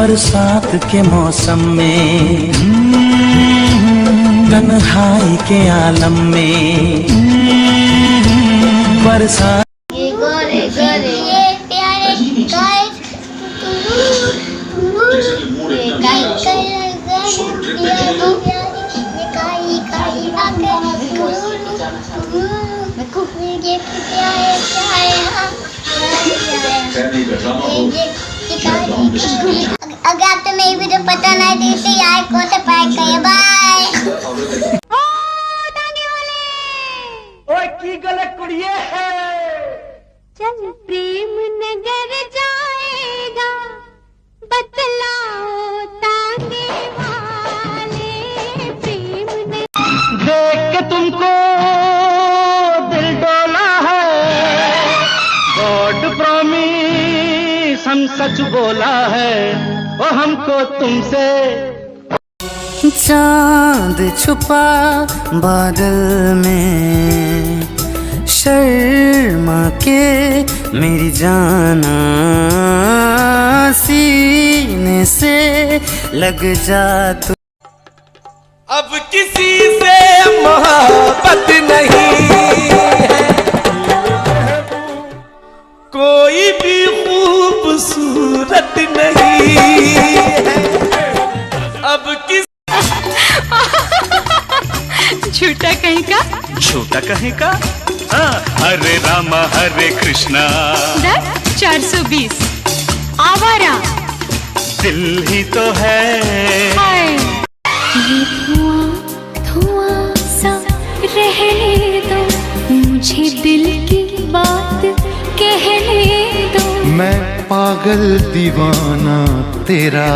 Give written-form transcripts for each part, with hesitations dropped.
बरसात के मौसम में, तन्हाई के आलम में, बरसात ये गोरे गोरे ये प्यारे गाय ये गाय अगर आप तो मेरी वीडियो पता नहीं थी यार को तो पैक करिए बाय। ओए की गलत कुड़िए है चल प्रेम नगर जाएगा बतलाओ ताने वाले प्रेम नगर। देख के तुमको दिल डोला है, गॉड प्रॉमिस हम सच बोला है, वो हमको तुमसे। चांद छुपा बादल में, शर्मा के मेरी जाना सीने से लग जा तू। अब किसी से मोहब्बत नहीं है, कोई भी खूबसूरत नहीं है। अब किस झूठा कहीं का, झूठा कहीं का। हरे रामा हरे कृष्णा 420 आवारा दिल ही तो है। ये धुआं धुआं सा रहने दो, मुझे दिल की बात कहने दो। मैं पागल दीवाना तेरा।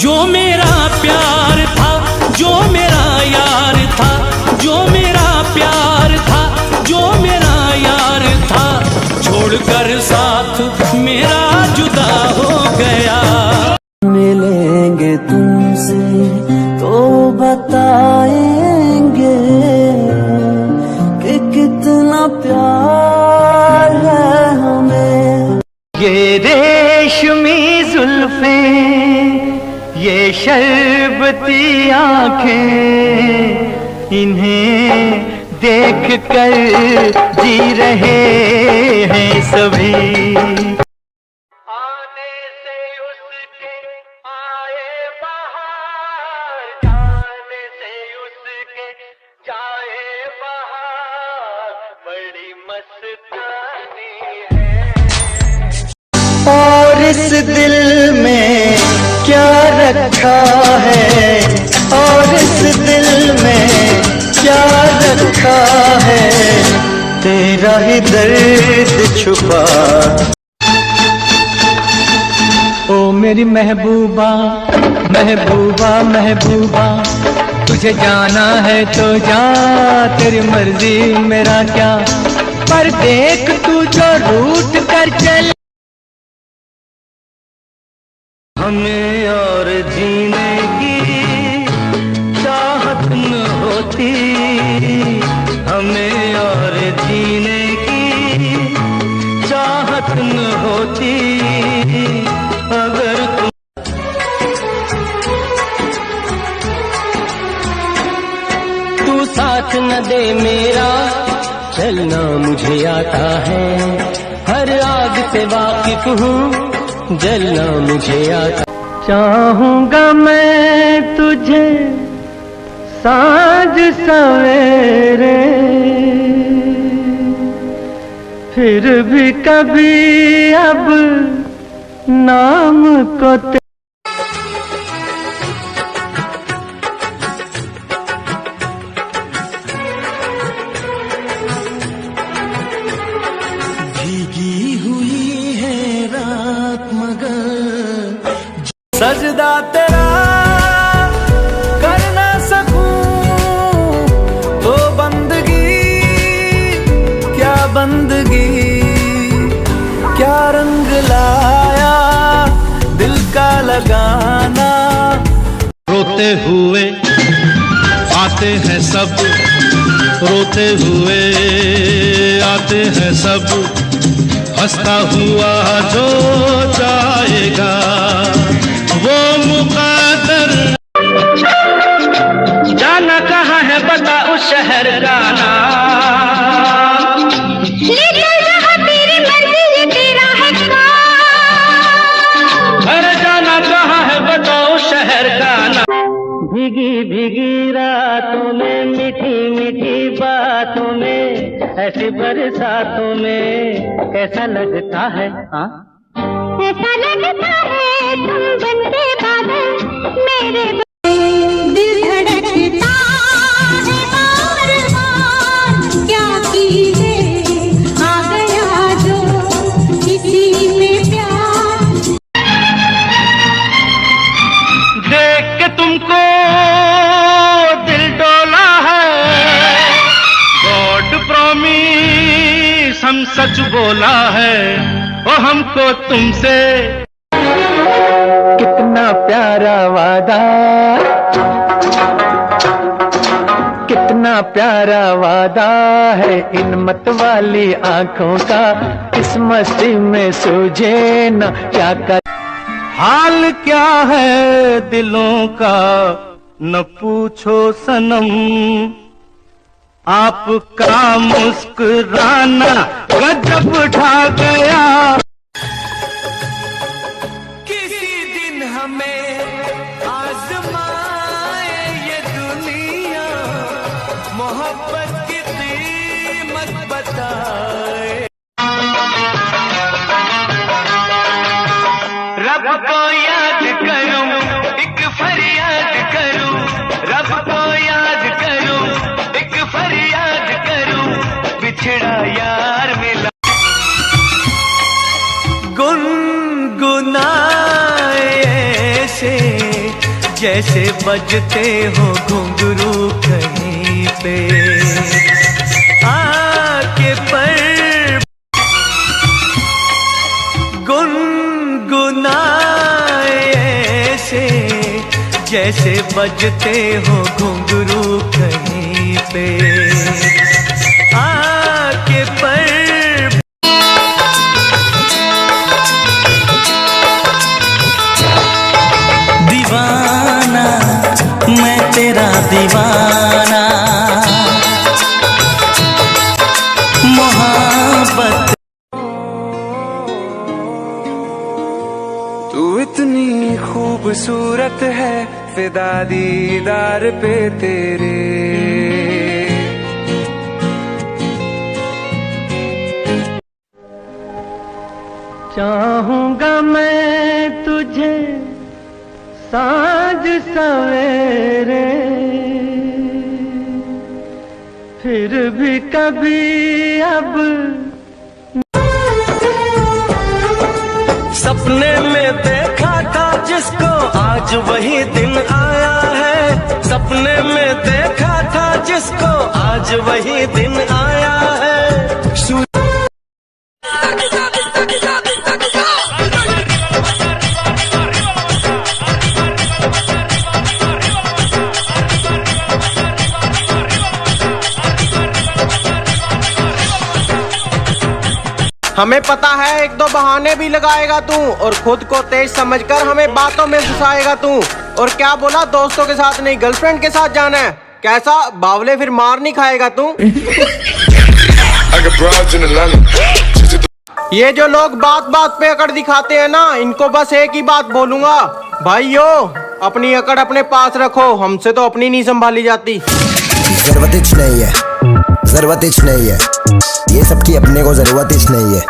जो मेरा प्यार था, जो मेरा यार था, जो मेरा प्यार था, जो मेरा यार था, छोड़कर साथ मेरा जुदा हो गया। मिलेंगे तुमसे तो बताएंगे कि कितना प्यार है हमें। ये रेशमी जुल्फें, ये शरबती आँखें, इन्हें देख कर जी रहे हैं सभी। आने से उसके आए बहार, जाने से उसके जाए बहार, बड़ी मस्तानी है। और इस दिल में क्या रखा है, और इस दिल में क्या रखा है, तेरा ही दर्द छुपा। ओ मेरी महबूबा महबूबा महबूबा, तुझे जाना है तो जा, तेरी मर्जी मेरा क्या। पर देख तू जो रूठ कर चल, हमें और जीने की चाहत न होती, हमें और जीने की चाहत न होती, अगर तू साथ न दे मेरा, चलना मुझे आता है, हर आग से वाकिफ हूँ, जलना मुझे आता। चाहूंगा मैं तुझे साँझ सवेरे, फिर भी कभी अब नाम को भीगी हुई है रात मगर सजदा तेरा कर ना सकूं तो बंदगी क्या बंदगी, क्या रंग लाया दिल का लगाना। रोते हुए आते हैं सब, रोते हुए आते हैं सब, हंसता हुआ जो जाएगा वो मुकद्दर। जाना कहाँ है बता उस शहर का नाम, तेरी मर्जी ये तेरा है काम। अरे जाना कहाँ है बता उस शहर का नाम। भीगी भीगी रातों में मीठी मीठी बातों में ऐसी बरसातों में कैसा लगता है हाँ? ऐसा लगता है तुम बनते बादल मेरे दिल धड़कता है बार बार, क्या कीजिए आ गया जो किसी में प्यार। देख के तुमको दिल डोला है, गॉड प्रॉमिस हम सच बोला है वो हमको तुमसे। कितना प्यारा वादा, कितना प्यारा वादा है इन मत वाली आंखों का, इस मस्ती में सूझे न क्या कर। हाल क्या है दिलों का न पूछो सनम, आपका मुस्कुराना गजब ढा गया। किसी दिन हमें आजमाए ये दुनिया, मोहब्बत की कीमत बताए। रब को याद करूं एक फरियाद करूं, रब को याद करूं एक फरियाद करूं, बिछड़ा यार मिला। गुनगुनाए ऐसे जैसे बजते हो घुंघरू कहीं पे, आके पर गुनगुनाए ऐसे जैसे बजते हो घुंघरू कहीं पे, आके पर। दीवाना मैं तेरा दीवाना, मोहब्बत। तू इतनी खूबसूरत है फिदा दीदार पे तेरे, चाहूंगा मैं तुझे साँझ सवेरे, फिर भी कभी अब सपने में देखा था जिसको आज वही दिन आया है, सपने में देखा था जिसको आज वही दिन आया है। हमें पता है एक दो बहाने भी लगाएगा तू, और खुद को तेज समझकर हमें बातों में फंसाएगा तू। और क्या बोला, दोस्तों के साथ नहीं गर्लफ्रेंड के साथ जाना है? कैसा बावले, फिर मार नहीं खाएगा तू? ये जो लोग बात बात पे अकड़ दिखाते हैं ना, इनको बस एक ही बात बोलूंगा, भाइयों अपनी अकड़ अपने पास रखो, हमसे तो अपनी नहीं संभाली जाती। जरूरत नहीं है, जरूरत नहीं है, ये सब की अपने को जरूरत नहीं है।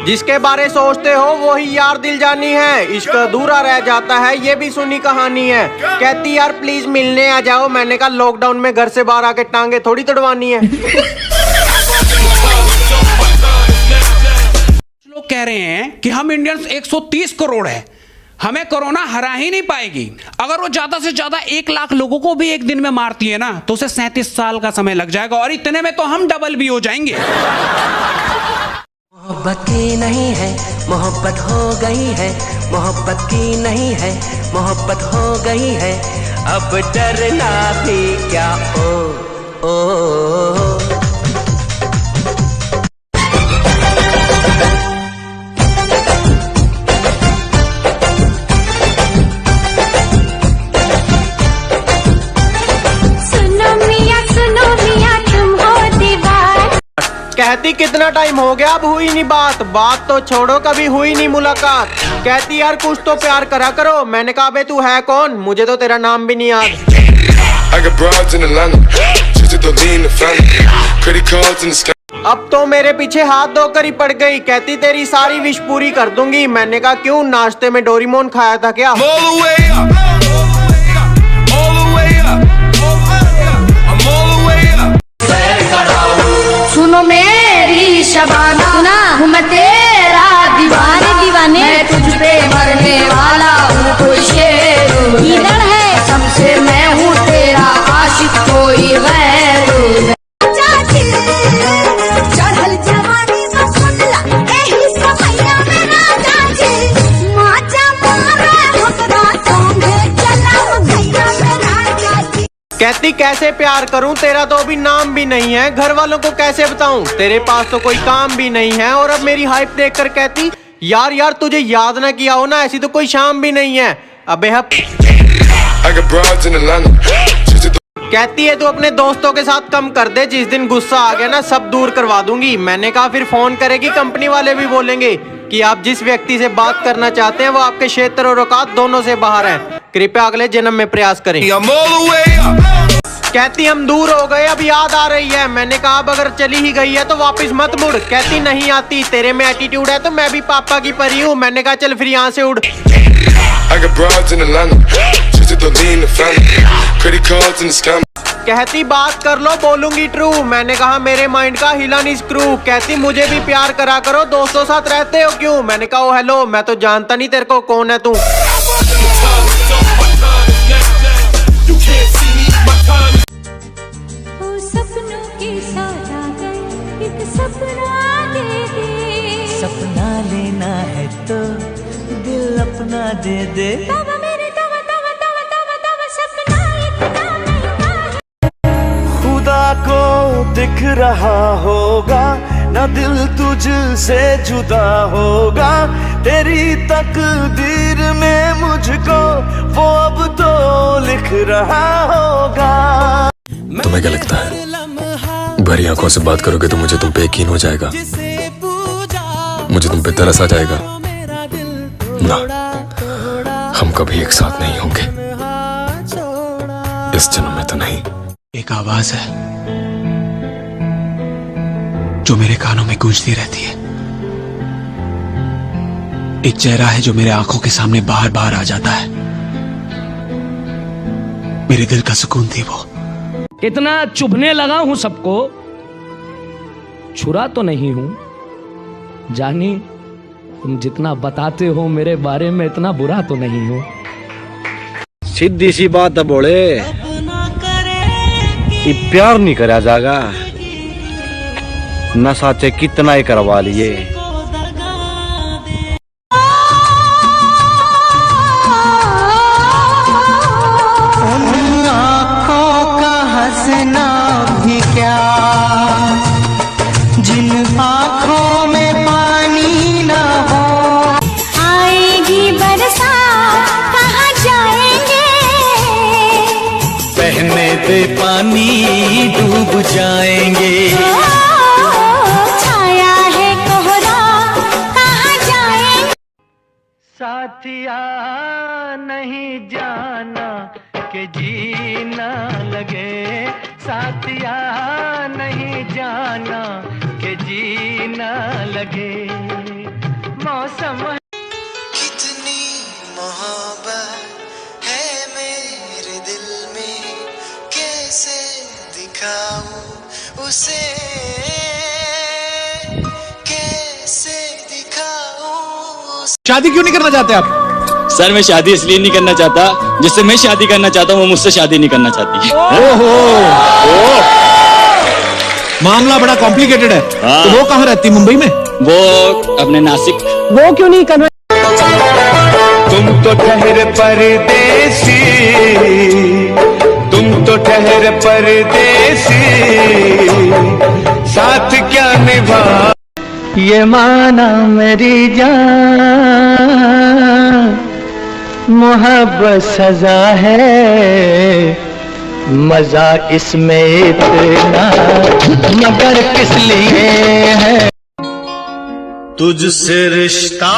जिसके बारे सोचते हो वो ही यार दिल जानी है, इश्क अधूरा रह जाता है, ये भी सुनी कहानी है। कहती यार प्लीज मिलने आ जाओ, मैंने कहा लॉकडाउन में घर से बाहर आके टांगे थोड़ी तड़वानी है। लोग कह रहे हैं कि हम इंडियंस 130 करोड़ है, हमें कोरोना हरा ही नहीं पाएगी। अगर वो ज्यादा से ज्यादा 1 लाख लोगों को भी एक दिन में मारती है ना, तो उसे 37 साल का समय लग जाएगा, और इतने में तो हम डबल भी हो जाएंगे। मोहब्बत की नहीं है, मोहब्बत हो गई है, मोहब्बत की नहीं है, मोहब्बत हो गई है, अब डरना भी क्या ओ। कहती कितना टाइम हो गया अब हुई नहीं बात तो छोड़ो कभी हुई नहीं मुलाकात। कहती यार कुछ तो प्यार करा करो, मैंने कहा बे तू है कौन, मुझे तो तेरा नाम भी नहीं याद। अब तो मेरे पीछे हाथ धोकर ही पड़ गई, कहती तेरी सारी विश पूरी कर दूंगी। मैंने कहा क्यों, नाश्ते में डोरीमोन खाया था क्या? सुनो मेरी शबाना, सुना हूँ मैं तेरा दीवाने, मैं तुझ पे मरने वाला हूँ, कोई शेर इधर है सबसे, मैं हूँ तेरा आशिक, कोई गैर। चढ़ल जवानी में सुनला एही समैया में राजा जी, माचा मारे हमरा संगे चला भैया में राजा जी। कहती कैसे प्यार करूं, तेरा तो अभी नाम भी नहीं है, घर वालों को कैसे बताऊं, तेरे पास तो कोई काम भी नहीं है। और अब मेरी हाइप देखकर कहती यार तुझे याद ना किया हो ना, ऐसी तो कोई शाम भी नहीं है। अबे कहती है तू अपने दोस्तों के साथ कम कर दे, जिस दिन गुस्सा आ गया ना सब दूर करवा दूंगी। मैंने कहा फिर फोन करेगी, कंपनी वाले भी बोलेंगे कि आप जिस व्यक्ति से बात करना चाहते हैं वो आपके क्षेत्र और औकात दोनों से बाहर है, कृपया अगले जन्म में प्रयास करें। कहती हम दूर हो गए अब याद आ रही है। मैंने कहा अब अगर चली ही गई है तो वापस मत मुड़। कहती नहीं आती, तेरे में एटीट्यूड है तो मैं भी पापा की परी हूँ। मैंने कहा चल फिर यहाँ से उड़। कहती बात कर लो बोलूंगी ट्रू, मैंने कहा मेरे माइंड का हिला नहीं स्क्रू। कहती मुझे भी प्यार करा करो, दोस्तों साथ रहते हो क्यों? मैंने कहा ओ हेलो, मैं तो जानता नहीं तेरे को कौन है तू। सपनों की सौदागर एक सपना दे दे, सपना लेना है तो दिल अपना दे दे, तब मेरे तब सपना इतना महंगा है। खुदा को दिख रहा होगा ना, दिल तुझसे जुदा होगा, तेरी तकदीर में मुझको वो अब तो लिख रहा होगा। तुम्हें क्या लगता है भरी आंखों से बात करोगे तो मुझे तुम पे यकीन हो जाएगा, मुझे तुम पे तरस आ जाएगा? ना, हम कभी एक साथ नहीं होंगे, इस जन्म में तो नहीं। एक आवाज है जो मेरे कानों में गूंजती रहती है, एक चेहरा है जो मेरे आंखों के सामने बार बार आ जाता है, मेरे दिल का सुकून थी वो। इतना चुभने लगा हूं सबको, छुरा तो नहीं हूं। जानी तुम जितना बताते हो मेरे बारे में इतना बुरा तो नहीं हूं। सीधी सी बात है बोले, ये प्यार नहीं करा जाएगा, नशा चे कितना ही करवा लिए। आँखों में पानी ना हो, आएगी बरसात कहाँ जाएंगे, बहने दे पानी डूब जाएंगे, छाया है कोहरा कहाँ जाएंगे। साथिया नहीं जाना कि जीना लगे, साथिया नहीं जाना कि जीना लगे। मौसम कितनी मोहब्बत है मेरे दिल में, कैसे दिखाऊं उसे, कैसे दिखाऊं। शादी क्यों नहीं करना चाहते आप? सर मैं शादी इसलिए नहीं करना चाहता, जिससे मैं शादी करना चाहता हूँ वो मुझसे शादी नहीं करना चाहती। ओहो, मामला बड़ा कॉम्प्लिकेटेड है। हाँ। तो वो कहाँ रहती है? मुंबई में? वो अपने नासिक। वो क्यों नहीं कर रहे? तुम तो ठहर परदेसी, तुम तो ठहर परदेसी, साथ क्या निभा। ये माना मेरी जान, मोहब्बत सजा है, मजा इसमें इतना मगर किस लिए है। तुझसे रिश्ता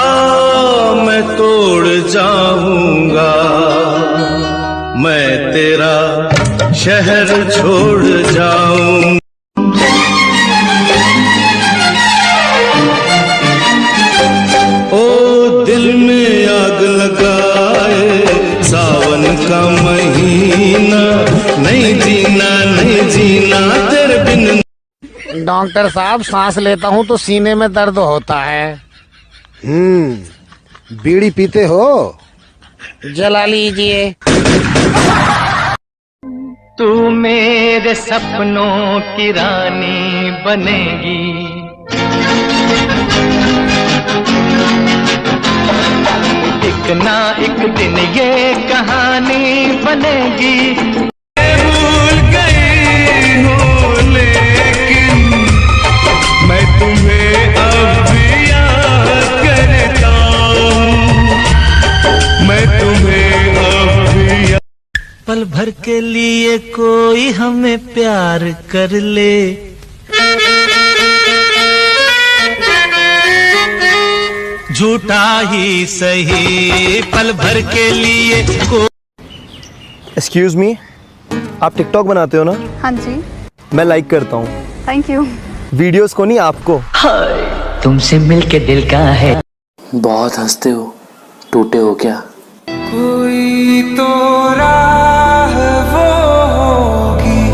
मैं तोड़ जाऊंगा, मैं तेरा शहर छोड़ जाऊंगा। ओ दिल में आग लगाए सावन का महीना, नहीं जीना नहीं जीना तेरे बिन। डॉक्टर साहब सांस लेता हूँ तो सीने में दर्द होता है। बीड़ी पीते हो? जला लीजिए। तू मेरे सपनों की रानी बनेगी, एक ना एक दिन ये कहानी बनेगी। भूल गई हो लेकिन मैं तुम्हें अब भी याद करता हूँ, मैं तुम्हें अब भी। पल भर के लिए कोई हमें प्यार कर ले, झूठा ही सही, पल भर के लिए एक्सक्यूज मी, आप टिकटॉक बनाते हो ना? हाँ जी, मैं लाइक करता हूँ। Thank you. वीडियोस को नहीं, आपको। तुमसे मिलके दिल का है। बहुत हंसते हो, टूटे हो क्या? कोई तो राह वो होगी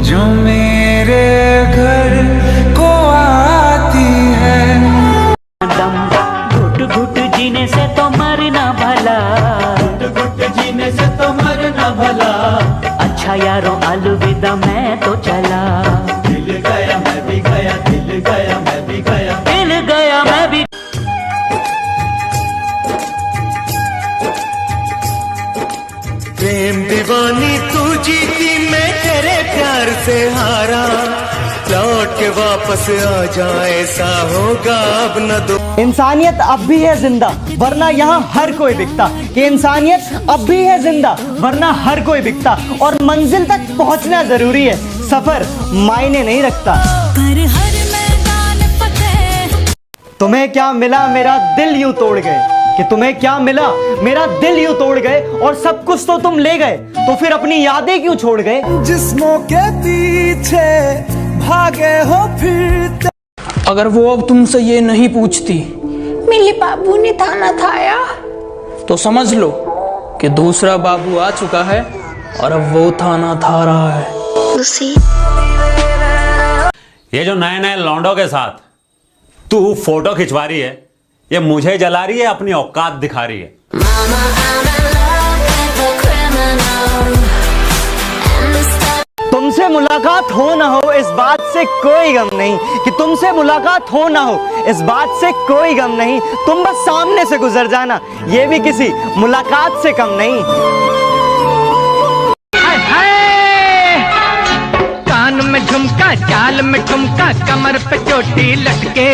जो मेरे घर को आती है। घुट घुट जीने से तो मरना भला, घुट घुट जीने से तो मरना भला। अच्छा यारों अलविदा मैं तो चला, दिल गया मैं भी गया, दिल गया मैं भी गया, दिल गया मैं भी। प्रेम दीवानी तू जीती, मैं तेरे प्यार से हारा, लौट के वापस आ जाए ऐसा होगा अब न दो। इंसानियत अब भी है जिंदा वरना यहाँ हर कोई बिकता, कि इंसानियत अब भी है जिंदा वरना हर कोई बिकता, और मंजिल तक पहुँचना जरूरी है, सफर मायने नहीं रखता। पर हर मैदान फतेह। तुम्हें क्या मिला मेरा दिल यूं तोड़ गए, कि तुम्हें क्या मिला मेरा दिल यूं तोड़ गए, और सब कुछ तो तुम ले गए, तो फिर अपनी यादें क्यों छोड़ गए। जिस्मों के पीछे भागे हो फिरते। अगर वो अब तुमसे ये नहीं पूछती मेरे बाबू ने थाना थाया, तो समझ लो कि दूसरा बाबू आ चुका है और अब वो थाना था रहा है। ये जो नए नए लौंडों के साथ तू फोटो खिंचवा रही है, ये मुझे जला रही है, अपनी औकात दिखा रही है। तुमसे मुलाकात हो ना हो इस बात से कोई गम नहीं, कि तुमसे मुलाकात हो ना हो इस बात से कोई गम नहीं, तुम बस सामने से गुजर जाना, ये भी किसी मुलाकात से कम नहीं। हाय हाय, कान में झुमका, चाल में ठुमका, कमर पे चोटी लटके,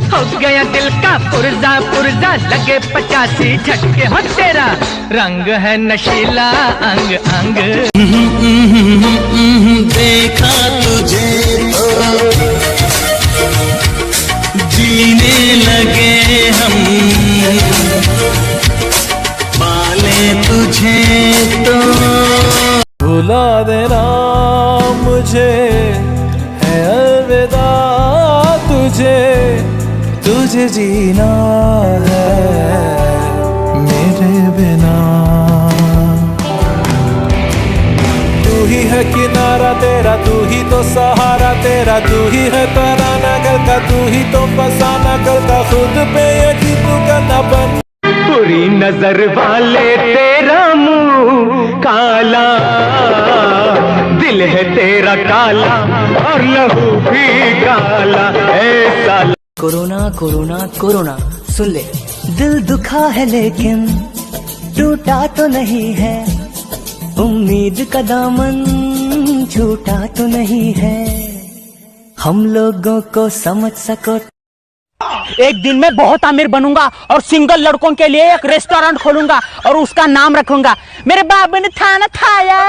हो गया दिल का पुर्जा पुर्जा, लगे 85 झटके, हो तेरा रंग है नशीला अंग अंग। देखा तुझे तो जीने लगे हम, पाले तुझे तो भुला देना मुझे है अलविदा तुझे, तुझे जीना है मेरे बिना। तू ही है किनारा तेरा, तू ही तो सहारा तेरा, तू ही है तराना गल का, तू ही तो फसाना गल का, खुद पे यकीन तू करना बन। बुरी नजर वाले तेरा मुंह काला, दिल है तेरा काला और लहू भी काला, ऐसा। कोरोना कोरोना कोरोना सुन ले, दिल दुखा है लेकिन टूटा तो नहीं है, उम्मीद का दामन छूटा तो नहीं है, हम लोगों को समझ सको। एक दिन मैं बहुत अमीर बनूंगा और सिंगल लड़कों के लिए एक रेस्टोरेंट खोलूंगा और उसका नाम रखूंगा मेरे बाबू ने थाना खाया।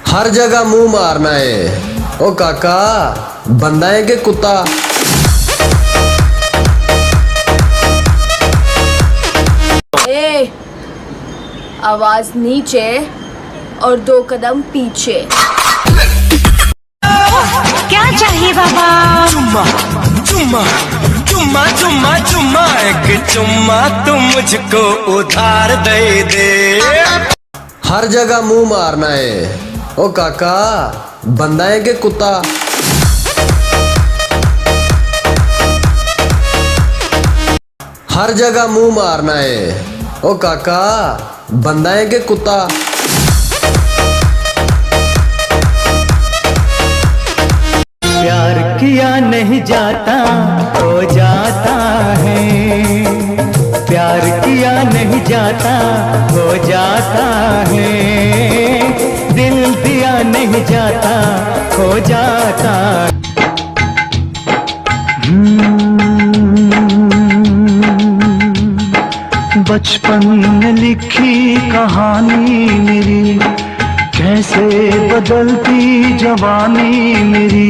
हर जगह मुंह मारना है। ओ काका, बंदा है कि कुत्ता? ए, आवाज नीचे और 2 कदम पीछे। क्या चाहिए बाबा? चुम्मा चुम्मा चुम्मा चुम्मा चुम्मा, एक चुम्मा तुम मुझको उधार दे दे। हर जगह मुंह मारना है। ओ काका, बंदा है कि कुत्ता? हर जगह मुंह मारना है। ओ काका, बंदा है कि कुत्ता? प्यार किया नहीं जाता हो जाता है, प्यार किया नहीं जाता हो जाता है, दिल दिया नहीं जाता हो जाता। बचपन में लिखी कहानी मेरी, कैसे बदलती जवानी मेरी।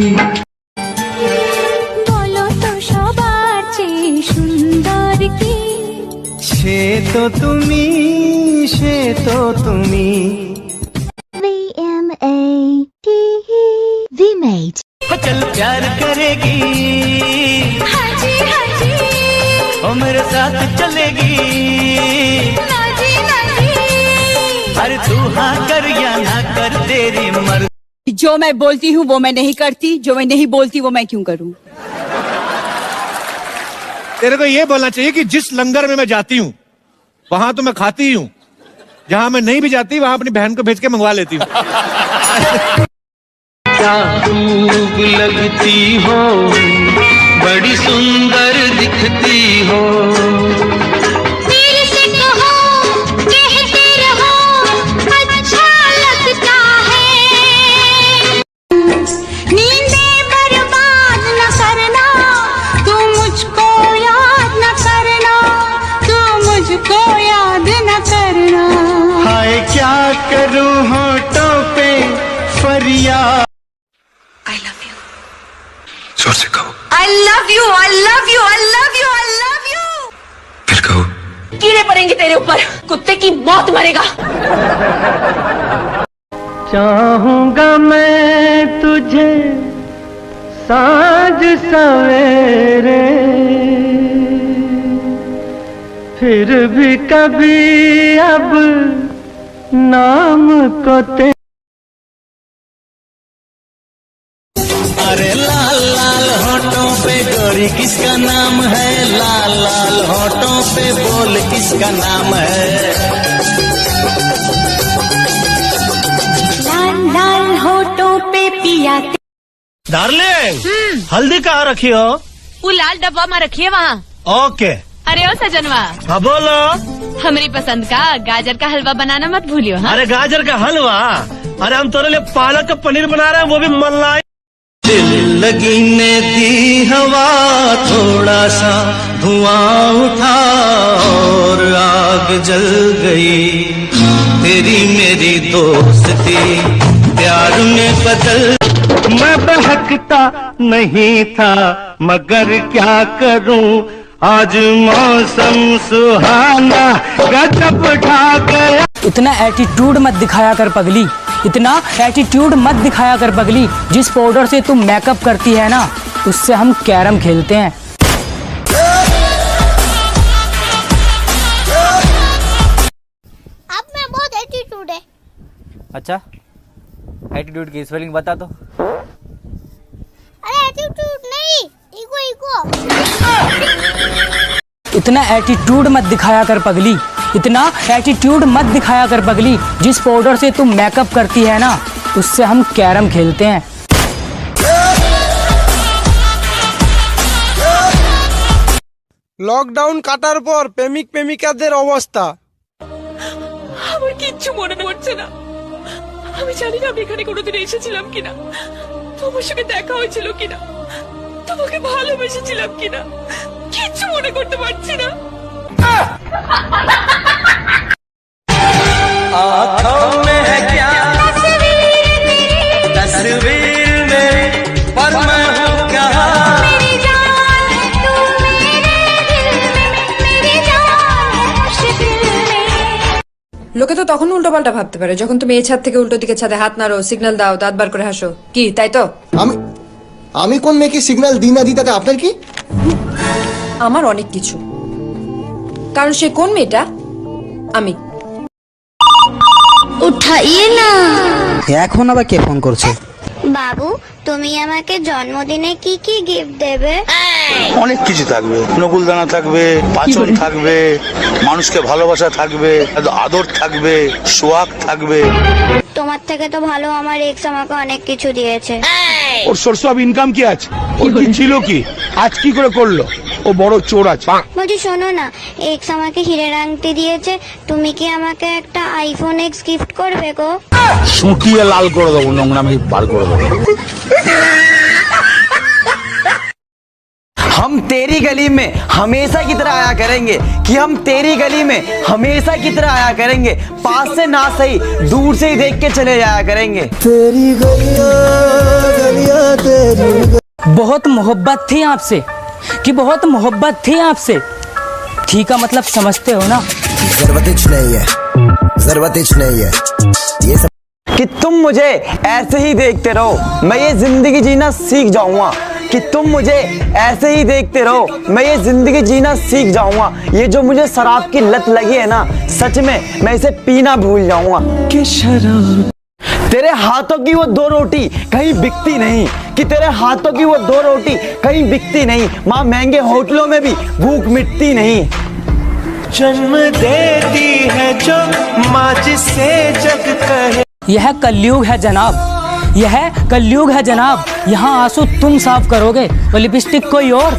बोलो तो সবার চেয়ে সুন্দর কি? সে তো তুমি, সে তো তুমি। V-Mate चल प्यार करेगी, हाँ जी हाँ जी, ओ मेरे साथ चलेगी, ना जी ना जी। अरे तू हाँ कर या ना कर तेरी मर्जी। जो मैं बोलती हूँ वो मैं नहीं करती, जो मैं नहीं बोलती वो मैं क्यों करूँ? तेरे को ये बोलना चाहिए कि जिस लंगर में मैं जाती हूँ वहां तो मैं खाती ही हूँ, जहां मैं नहीं भी जाती वहां अपनी बहन को भेज के मंगवा लेती हूँ। क्या खूब लगती हो, बड़ी सुंदर दिखती हो। मेरे से कहो, कहते रहो, अच्छा लगता है। नींदे बर्बाद न करना, तू मुझको याद न करना, तू मुझको याद न करना। हाय क्या करूँ होठों पे फरियाद। जोर से कहो। I love you, I love you, I love you, I love you। फिर कहो। कीड़े पड़ेंगे तेरे ऊपर, कुत्ते की मौत मरेगा। चाहूंगा मैं तुझे साँझ सवेरे, फिर भी कभी अब नाम को तेरे। अरे लाल लाल होठों पे गोरी किसका नाम है, लाल लाल होठों पे बोल किसका नाम है। लाल लाल होठों पे पिया। डार्लिंग, हल्दी कहाँ रखी हो? वो लाल डब्बा में रखिए वहाँ। ओके। अरे ओ सजनवा, हाँ बोलो। हमारी पसंद का गाजर का हलवा बनाना मत भूलियो। हाँ? अरे गाजर का हलवा? अरे हम तेरे लिए पालक का पनीर बना रहे हैं, वो भी मलाई। दिल लगी ने दी हवा, थोड़ा सा धुआं उठा और आग जल गई। तेरी मेरी दोस्ती प्यार में बदल। मैं बहकता नहीं था मगर क्या करूं, आज मौसम सुहाना गजब ढा गया। इतना एटीट्यूड मत दिखाया कर पगली, इतना एटीट्यूड मत दिखाया कर पगली। जिस पाउडर से तुम मेकअप करती है ना, उससे हम कैरम खेलते हैं। आप में बहुत एटीट्यूड है। अच्छा, एटीट्यूड की स्पेलिंग बता दो। अरे एटीट्यूड नहीं, ईगो ईगो। इतना एटीट्यूड मत दिखाया कर पगली, इतना एटीट्यूड मत दिखाया कर पगली। जिस पाउडर से तुम मेकअप करती है ना, उससे हम कैरम खेलते हैं। লকডাউন কাটার পর প্রেমিক প্রেমিকাদের অবস্থা। আমার কিচ্ছু মনে পড়ছে না। আমি জানি না আমি এখানে কোনোদিন এসেছিলাম কিনা, তোমার সঙ্গে দেখা হয়েছিল কিনা, তোমাকে ভালোবেসেছিলাম কিনা, কিচ্ছু মনে করতে পারছি না। आँखों में है क्या तस्वीर मेरी, पर मैं हूँ कहाँ। লোকে তো তখন উল্টো পাল্টা ভাবতে পারে যখন তুমি এই ছাদ থেকে উল্টো দিকে ছাদে হাত নাড়ো, সিগন্যাল দাও, দাঁত বার করে হাসো। কি তাই তো? আমি কোন মেয়েকে সিগন্যাল দিই না দিই তাতে আপনার কি? আমার অনেক কিছু, কারণ সে কোন মেয়েটা আমি। উঠাইয়ে না। এখন আবার কে ফোন করছে? বাবু, তুমি আমাকে জন্মদিনে কি কি গিফট দেবে? অনেক কিছু থাকবে, নকুলদানা থাকবে, পাঁচন থাকবে, মানুষকে ভালোবাসা থাকবে, আদর থাকবে, সোহাগ থাকবে। তোমার থেকে তো ভালো আমার এক্স আমাকে অনেক কিছু দিয়েছে। ওর সোর্স অফ ইনকাম কি আছে? ওর কি ছিল কি? আজ কি করে করলো? ও বড় চোর আছে। বলছি শোনো না, এক্স আমাকে হিরের আংটি দিয়েছে, তুমি কি আমাকে একটা আইফোন এক্স গিফট করবে গো? শুটিয়ে লাল করে দেবো, নোংরামি বার করে দেবো। हम तेरी गली में हमेशा की तरह आया करेंगे, कि हम तेरी गली में हमेशा की तरह आया करेंगे। पास से ना सही, दूर से ही देख के चले जाया करेंगे। तेरी गलियां गलियां तेरी। बहुत मोहब्बत थी आपसे, कि बहुत मोहब्बत थी आपसे। ठीक का मतलब समझते हो ना? जरूरत नहीं है, जरूरत नहीं है ये सब। कि तुम मुझे ऐसे ही देखते रहो, मैं ये जिंदगी जीना सीख जाऊंगा। कि तुम मुझे ऐसे ही देखते रहो, मैं ये जिंदगी जीना सीख जाऊंगा। ये जो मुझे शराब की लत लगी है ना, सच में मैं इसे पीना भूल जाऊंगा। कि शराब तेरे हाथों की वो दो रोटी कहीं बिकती नहीं, कि तेरे हाथों की वो दो रोटी कहीं बिकती नहीं। माँ महंगे होटलों में भी भूख मिटती नहीं। जन्म देती है जो माँ जिसे जग कहे। यह कलयुग है जनाब, यह कलयुग है जनाब। यहाँ आंसू तुम साफ करोगे और लिपस्टिक कोई और।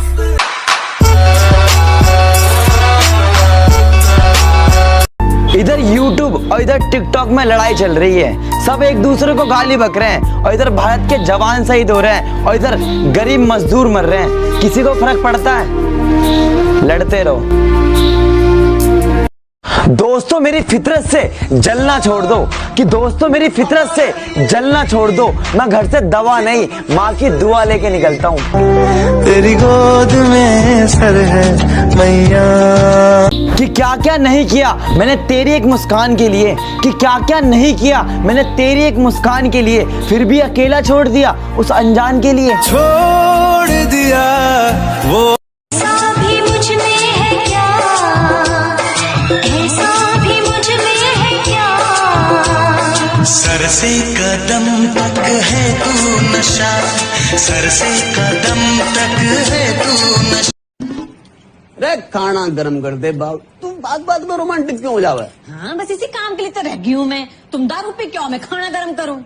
इधर YouTube और इधर TikTok में लड़ाई चल रही है, सब एक दूसरे को गाली बक रहे हैं। और इधर भारत के जवान शहीद हो रहे हैं और इधर गरीब मजदूर मर रहे हैं। किसी को फर्क पड़ता है? लड़ते रहो। दोस्तों मेरी फितरत से जलना छोड़ दो, कि दोस्तों मेरी फितरत से जलना छोड़ दो। मैं घर से दवा नहीं, माँ की दुआ लेके निकलता हूँ। तेरी गोद में सर है मैया। कि क्या क्या नहीं किया मैंने तेरी एक मुस्कान के लिए, कि क्या क्या नहीं किया मैंने तेरी एक मुस्कान के लिए। फिर भी अकेला छोड़ दिया उस अनजान के लिए। छोड़ दिया वो सर से कदम तक है तू नशा, सर से कदम तक है तू नशा। रे खाना गरम कर दे बाप, तू बात बात में रोमांटिक क्यों हो जावे? हाँ बस इसी काम के लिए तो रह गई हूँ मैं। तुम दारू पे क्यों, मैं खाना गरम करूँ?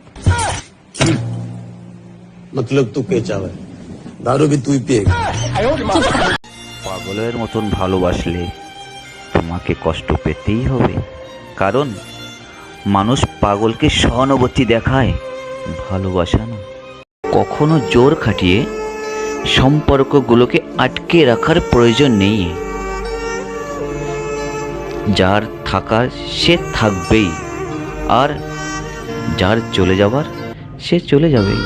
मतलब तू के चावे दारू भी तू ही पिएगा? পাগলের মতন ভালোবাসলে তোমাকে কষ্ট পেতেই হবে, কারণ মানুষ পাগলকে সহানুভূতি দেখায়, ভালোবাসা না। কখনো জোর খাটিয়ে সম্পর্কগুলোকে আটকে রাখার প্রয়োজন নেই। যার থাকার সে থাকবেই, আর যার চলে যাবার সে চলে যাবেই।